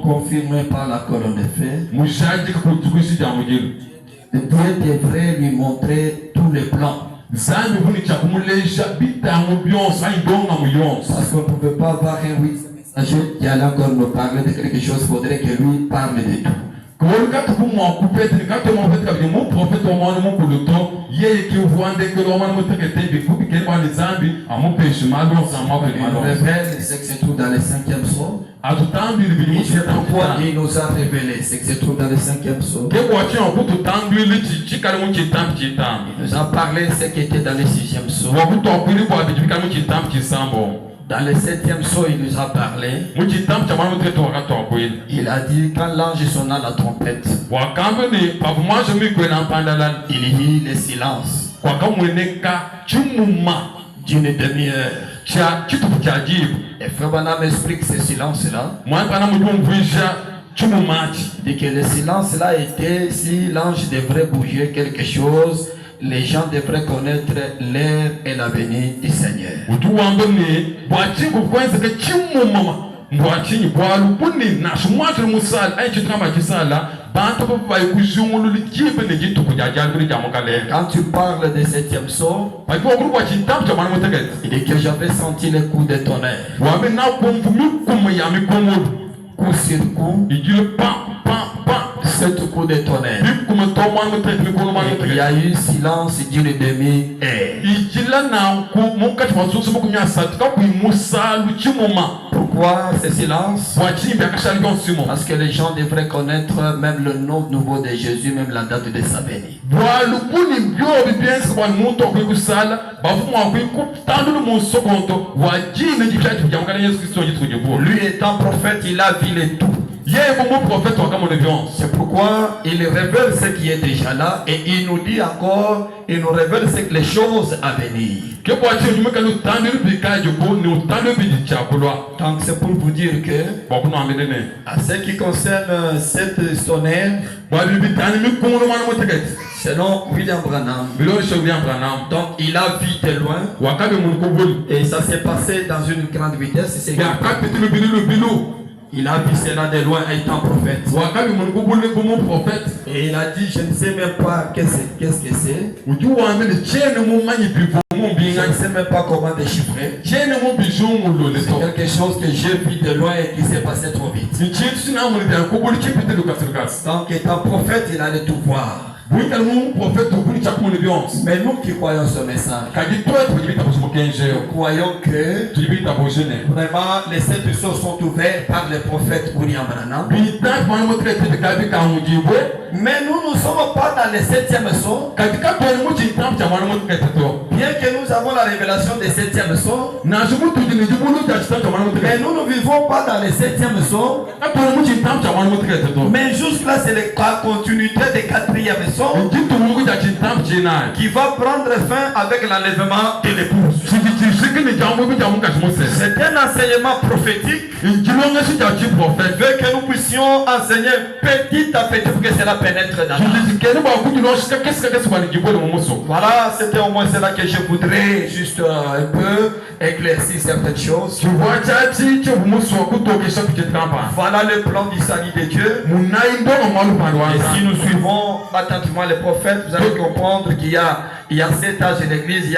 confirmé par la colonne de feu. Dieu devrait lui montrer tous les plans. Parce qu'on ne pouvait pas avoir un oui qui allait encore nous parler de quelque chose, il faudrait que lui parle de tout. Il révèle ce qui se trouve dans les 5e psaume. Pourquoi il nous a révélé ce qui se trouve dans les 5e psaume. Il nous a parlé de ce qui était dans les 6e psaume. Dans le 7e psaume, il nous a parlé. Il a dit quand l'ange sonna la trompette, il dit le silence d'une demi-heure. Et Frère Branham explique ce silence-là. Il dit que le silence-là était si l'ange devrait bouger quelque chose, les gens devraient connaître l'heure et l'avenir du Seigneur. Quand tu parles de 7e psaume, il dit que j'avais senti les coups de tonnerre. Coup sur coup, 7 coups de tonnerre. Et il y a eu silence d'une demi-heure. Pourquoi ce silence? Parce que les gens devraient connaître même le nom nouveau de Jésus, même la date de sa venue. Lui étant prophète, il a vu le tout. C'est pourquoi il révèle ce qui est déjà là et il nous dit encore, il nous révèle les choses à venir. Donc c'est pour vous dire que, à ce qui concerne cette tonnerre, selon William Branham, donc il a vu de loin et ça s'est passé dans une grande vitesse. Il a vu cela de loin étant prophète. Et il a dit, je ne sais même pas qu'est-ce que c'est. Je ne sais même pas comment déchiffrer. C'est quelque chose que j'ai vu de loin et qui s'est passé trop vite. Donc étant prophète, il allait tout voir. Mais nous qui croyons ce message, nous croyons que vraiment les 7 choses sont ouvertes par le prophète William Branham. Mais nous ne sommes pas dans le 7e psaume. Bien que nous avons la révélation des 7e psaume, mais nous ne vivons pas dans le 7e psaume. Mais jusque-là, c'est la continuité des 4e psaume qui va prendre fin avec l'enlèvement de l'épouse. C'est un enseignement prophétique. Veut que nous puissions enseigner petit à petit pour que cela pénètre dans nous. Voilà, c'était au moins cela que je voudrais juste un peu éclaircir certaines choses. Voilà le plan du salut de Dieu. Et si nous suivons attentivement les prophètes, vous allez comprendre qu'il y a 7 âges de l'église.